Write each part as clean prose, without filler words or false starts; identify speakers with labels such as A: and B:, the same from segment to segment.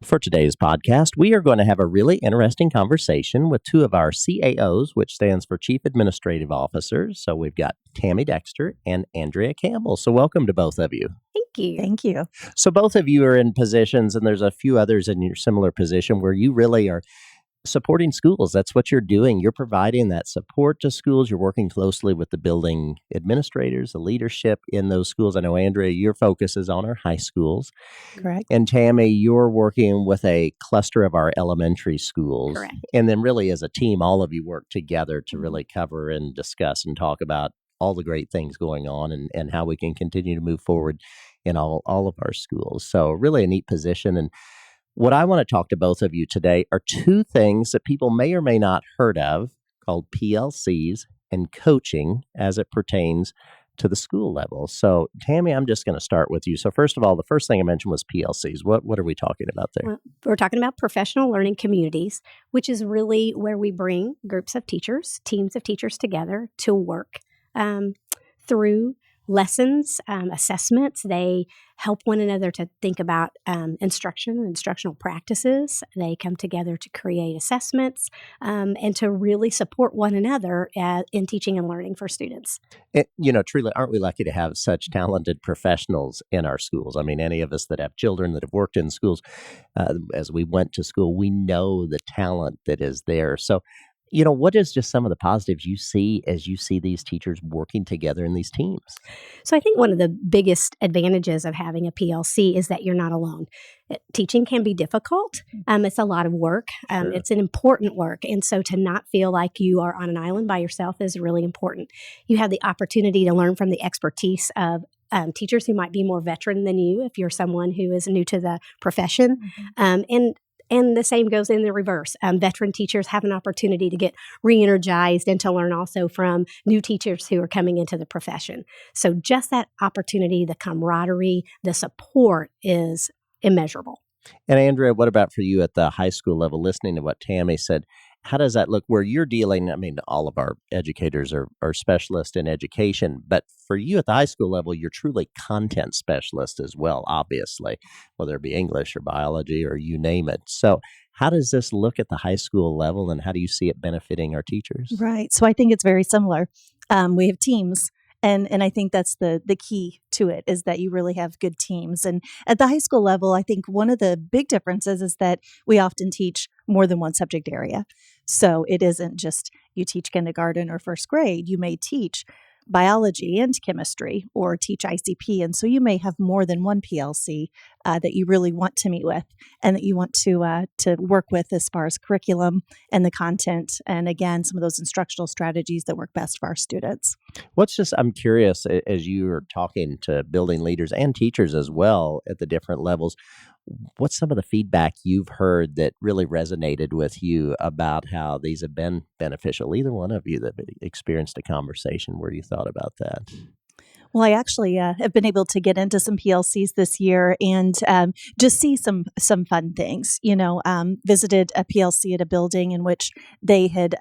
A: For today's podcast, we are going to have a really interesting conversation with two of our CAOs, which stands for Chief Administrative Officers. So we've got Tammy Dexter and Andrea Campbell. So welcome to both of you.
B: Thank you.
C: Thank you.
A: So both of you are in positions, and there's a few others in your similar position where you really are supporting schools. That's what you're doing. You're providing that support to schools. You're working closely with the building administrators, the leadership in those schools. I know, Andrea, your focus is on our high schools.
C: Correct.
A: And Tammy, you're working with a cluster of our elementary schools.
B: Correct.
A: And then really as a team, all of you work together to really cover and discuss and talk about all the great things going on and how we can continue to move forward in all of our schools. So really a neat position. And what I want to talk to both of you today are two things that people may or may not heard of called PLCs and coaching as it pertains to the school level. So, Tammy, I'm just going to start with you. So, first of all, the first thing I mentioned was PLCs. What are we talking about there?
B: Well, we're talking about professional learning communities, which is really where we bring groups of teachers, teams of teachers together to work through lessons, assessments. They help one another to think about instruction and instructional practices. They come together to create assessments and to really support one another in teaching and learning for students.
A: Truly, aren't we lucky to have such talented professionals in our schools? I mean, any of us that have children that have worked in schools, as we went to school, we know the talent that is there. So, what is just some of the positives you see as you see these teachers working together in these teams?
B: So I think one of the biggest advantages of having a PLC is that you're not alone. Teaching can be difficult. It's a lot of work.
A: Sure.
B: It's an important work. And so to not feel like you are on an island by yourself is really important. You have the opportunity to learn from the expertise of teachers who might be more veteran than you if you're someone who is new to the profession. And the same goes in the reverse. Veteran teachers have an opportunity to get re-energized and to learn also from new teachers who are coming into the profession. So just that opportunity, the camaraderie, the support is immeasurable.
A: And Andrea, what about for you at the high school level, listening to what Tammy said? How does that look where you're dealing? I mean, all of our educators are specialists in education, but for you at the high school level, you're truly content specialist as well, obviously, whether it be English or biology or you name it. So how does this look at the high school level and how do you see it benefiting our teachers?
C: Right. So I think it's very similar. We have teams. And I think that's the key to it is that you really have good teams. And at the high school level, I think one of the big differences is that we often teach more than one subject area. So it isn't just you teach kindergarten or first grade. You may teach biology and chemistry or teach ICP. And so you may have more than one PLC that you really want to meet with and that you want to work with as far as curriculum and the content. And again, some of those instructional strategies that work best for our students.
A: I'm curious, as you are talking to building leaders and teachers as well at the different levels, what's some of the feedback you've heard that really resonated with you about how these have been beneficial? Either one of you that experienced a conversation where you thought about that?
C: Well, I actually have been able to get into some PLCs this year and just see some fun things. Visited a PLC at a building in which they had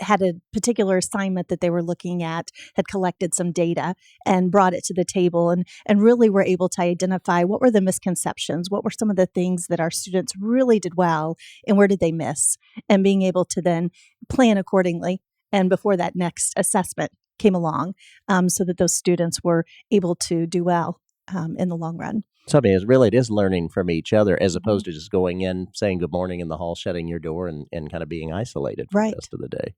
C: had a particular assignment that they were looking at, had collected some data and brought it to the table and really were able to identify what were the misconceptions, what were some of the things that our students really did well and where did they miss, and being able to then plan accordingly. And before that next assessment came along so that those students were able to do well in the long run.
A: So I mean, it is learning from each other as opposed to just going in, saying good morning in the hall, shutting your door and kind of being isolated for the rest of the day.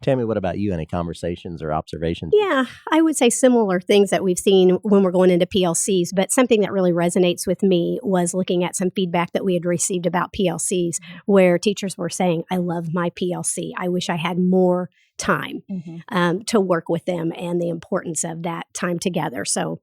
A: Tammy, what about you? Any conversations or observations?
B: Yeah, I would say similar things that we've seen when we're going into PLCs, but something that really resonates with me was looking at some feedback that we had received about PLCs where teachers were saying, I love my PLC. I wish I had more time to work with them and the importance of that time together. So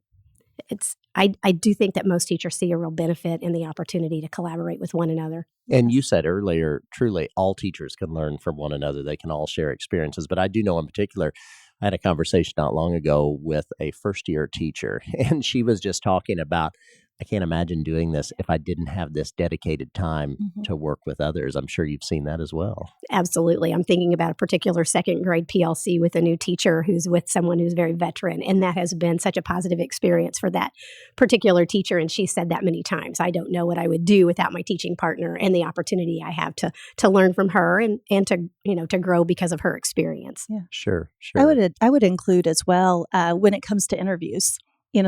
B: I do think that most teachers see a real benefit in the opportunity to collaborate with one another.
A: And you said earlier, truly all teachers can learn from one another. They can all share experiences. But I do know in particular, I had a conversation not long ago with a first-year teacher, and she was just talking about I can't imagine doing this if I didn't have this dedicated time
C: Mm-hmm.
A: to work with others. I'm sure you've seen that as well.
B: Absolutely. I'm thinking about a particular second grade PLC with a new teacher who's with someone who's very veteran. And that has been such a positive experience for that particular teacher. And she said that many times. I don't know what I would do without my teaching partner and the opportunity I have to learn from her and to, to grow because of her experience.
C: Yeah.
A: Sure.
C: I would include as well when it comes to interviews.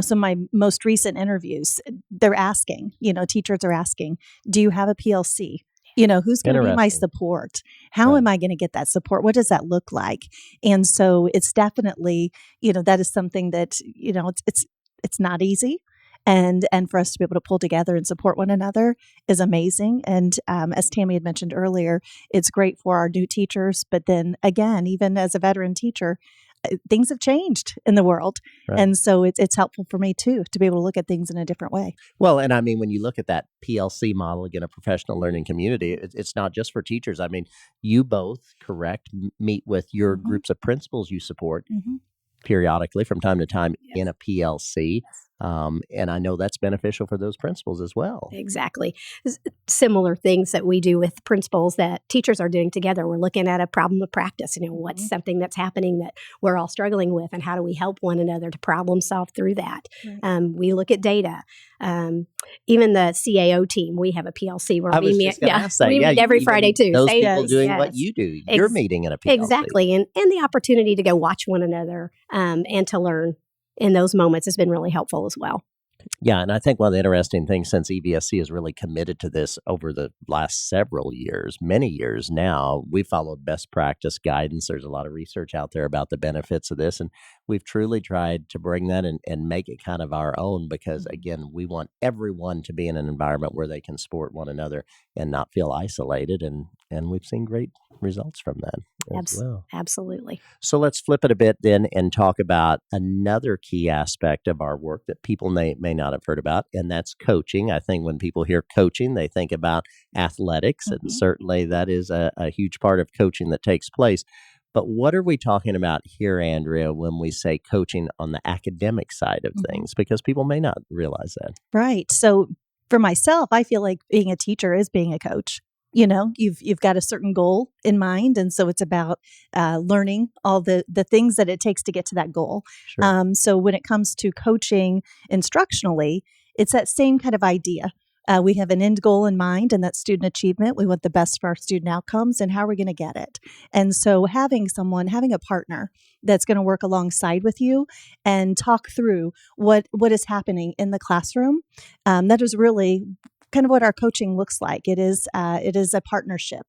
C: Some of my most recent interviews, they're asking, teachers are asking, do you have a PLC? Who's going to be my
A: Interesting.
C: support? How
A: Right.
C: am I going to get that support? What does that look like? And so it's definitely, that is something that, it's not easy. And for us to be able to pull together and support one another is amazing. And as Tammy had mentioned earlier, it's great for our new teachers. But then again, even as a veteran teacher, things have changed in the world.
A: Right.
C: And so it's helpful for me too, to be able to look at things in a different way.
A: Well, and I mean, when you look at that PLC model, again, a professional learning community, it's not just for teachers. I mean, you both, correct, meet with your
C: Mhm.
A: groups of principals you support
C: Mhm.
A: periodically from time to time
B: Yes.
A: in a PLC. And I know that's beneficial for those principals as well.
B: Exactly. Similar things that we do with principals that teachers are doing together. We're looking at a problem of practice. What's
C: Mhm.
B: something that's happening that we're all struggling with, and how do we help one another to problem solve through that?
C: Right.
B: We look at data. Even the CAO team, we have a PLC where
A: I
B: we
A: was
B: meet.
A: just going to ask that.
B: We
A: Yeah,
B: meet every
A: even
B: Friday too.
A: those
B: Same,
A: people
C: Yes.
A: doing what
B: yes.
A: you do, you're meeting in a PLC.
B: Exactly, and the opportunity to go watch one another and to learn in those moments has been really helpful as well.
A: Yeah, and I think one of the interesting things, since EVSC is really committed to this over the last several years, many years now, we followed best practice guidance. There's a lot of research out there about the benefits of this, and we've truly tried to bring that and make it kind of our own because,
C: Mhm.
A: again, we want everyone to be in an environment where they can support one another and not feel isolated, and we've seen great results from that as well.
B: Absolutely.
A: So let's flip it a bit then and talk about another key aspect of our work that people may not have heard about, and that's coaching. I think when people hear coaching, they think about athletics, and
C: Mhm.
A: certainly that is a huge part of coaching that takes place. But what are we talking about here, Andrea, when we say coaching on the academic side of
C: Mhm.
A: things? Because people may not realize that.
C: Right. So for myself, I feel like being a teacher is being a coach. You've got a certain goal in mind, and so it's about learning all the things that it takes to get to that goal.
A: Sure.
C: So when it comes to coaching instructionally, it's that same kind of idea. We have an end goal in mind, and that's student achievement. We want the best for our student outcomes, and how are we going to get it? And so having a partner that's going to work alongside with you and talk through what is happening in the classroom, that is really kind of what our coaching looks like. It is a partnership.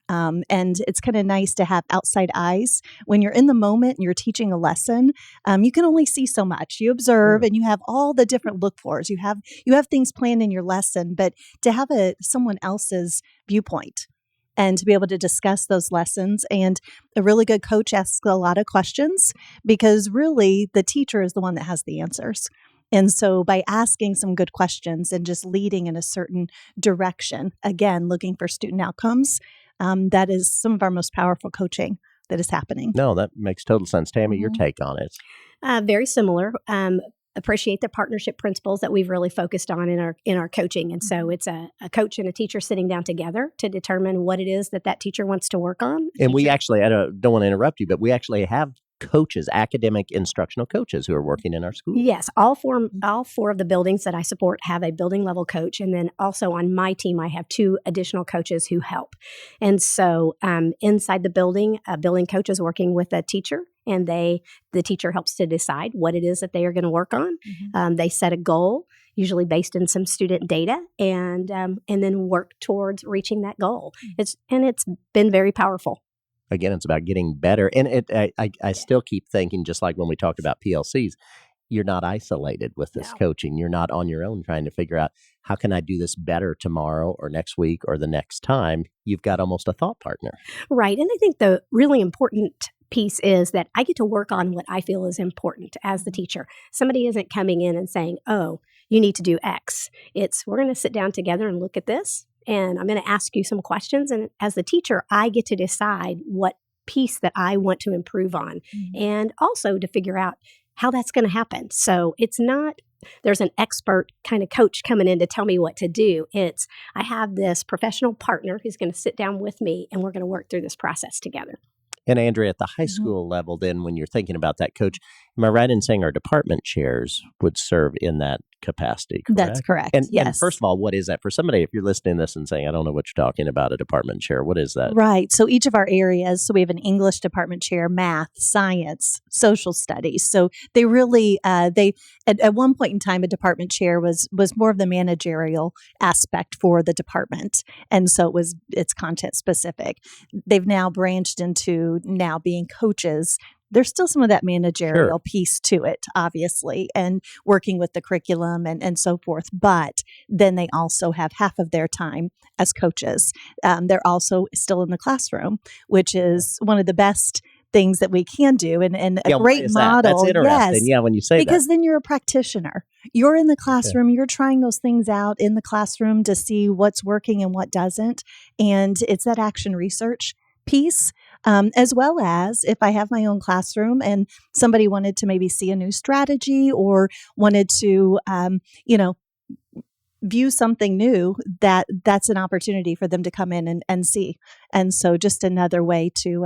C: And it's kind of nice to have outside eyes. When you're in the moment and you're teaching a lesson, you can only see so much. You observe
A: Sure.
C: and you have all the different look fors. You have things planned in your lesson, but to have someone else's viewpoint and to be able to discuss those lessons. And a really good coach asks a lot of questions because really the teacher is the one that has the answers. And so by asking some good questions and just leading in a certain direction, again, looking for student outcomes, that is some of our most powerful coaching that is happening.
A: No, that makes total sense. Tammy, your
C: Mhm.
A: take on it.
B: Very similar. Appreciate the partnership principles that we've really focused on in our coaching, and so it's a coach and a teacher sitting down together to determine what it is that teacher wants to work on.
A: And we
B: Teacher-
A: actually, I don't want to interrupt you, but we actually have coaches, academic instructional coaches who are working in our school.
B: Yes, all four of the buildings that I support have a building level coach, and then also on my team, I have 2 additional coaches who help. And so, inside the building, a building coach is working with a teacher, and the teacher helps to decide what it is that they are going to work on.
C: Mhm.
B: They set a goal, usually based in some student data, and then work towards reaching that goal. It's been very powerful.
A: Again, it's about getting better. And I still keep thinking, just like when we talked about PLCs, you're not isolated with this
B: No.
A: coaching. You're not on your own trying to figure out how can I do this better tomorrow or next week or the next time. You've got almost a thought partner.
B: Right. And I think the really important piece is that I get to work on what I feel is important as the teacher. Somebody isn't coming in and saying, oh, you need to do X. It's we're going to sit down together and look at this, and I'm going to ask you some questions. And as the teacher, I get to decide what piece that I want to improve on
C: Mhm.
B: and also to figure out how that's going to happen. So it's not there's an expert kind of coach coming in to tell me what to do. It's I have this professional partner who's going to sit down with me and we're going to work through this process together.
A: And Andrea, at the high
C: Mhm.
A: school level, then when you're thinking about that coach, am I right in saying our department chairs would serve in that capacity? Correct?
C: That's correct.
A: And
C: Yes.
A: first of all, what is that for somebody? If you're listening to this and saying, "I don't know what you're talking about," a department chair, what is that?
C: Right. So each of our areas, so we have an English department chair, math, science, social studies. So they really, they at one point in time, a department chair was more of the managerial aspect for the department, and so it's content specific. They've now branched into now being coaches. There's still some of that managerial piece to it, obviously, and working with the curriculum and so forth. But then they also have half of their time as coaches. They're also still in the classroom, which is one of the best things that we can do, and a
A: Yeah, why
C: great
A: is that? That's
C: model.
A: interesting.
C: Yes,
A: Yeah, when you say
C: because then you're a practitioner. You're in the classroom. You're trying those things out in the classroom to see what's working and what doesn't. And it's that action research piece, as well as if I have my own classroom and somebody wanted to maybe see a new strategy or wanted to, view something new, that's an opportunity for them to come in and see. And so just another way to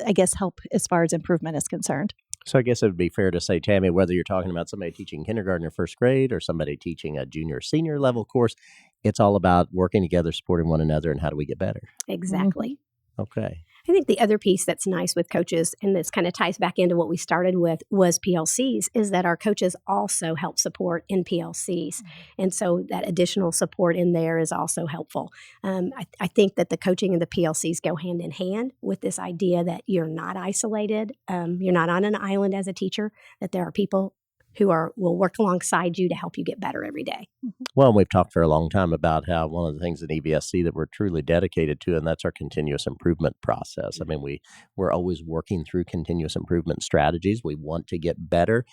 C: I guess help as far as improvement is concerned.
A: So I guess it would be fair to say, Tammy, whether you're talking about somebody teaching kindergarten or first grade or somebody teaching a junior senior level course, it's all about working together, supporting one another, and how do we get better?
B: Exactly.
A: Okay.
B: I think the other piece that's nice with coaches, and this kind of ties back into what we started with, was PLCs, is that our coaches also help support in PLCs. And so that additional support in there is also helpful. I think that the coaching and the PLCs go hand in hand with this idea that you're not isolated. You're not on an island as a teacher, that there are people who will work alongside you to help you get better every day.
A: Well, and we've talked for a long time about how one of the things in EVSC that we're truly dedicated to, and that's our continuous improvement process. I mean, we're always working through continuous improvement strategies. We want to get better.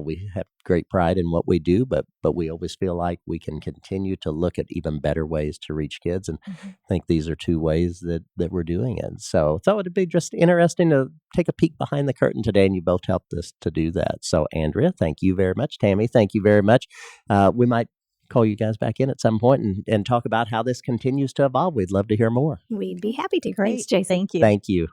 A: We have great pride in what we do, but we always feel like we can continue to look at even better ways to reach kids. And I think these are two ways that we're doing it. So it'd be just interesting to take a peek behind the curtain today, and you both helped us to do that. So Andrea, thank you very much. Tammy, thank you very much. We might call you guys back in at some point and talk about how this continues to evolve. We'd love to hear more.
B: We'd be happy to.
C: Great.
B: Thanks, Jason.
C: Thank you.
A: Thank you.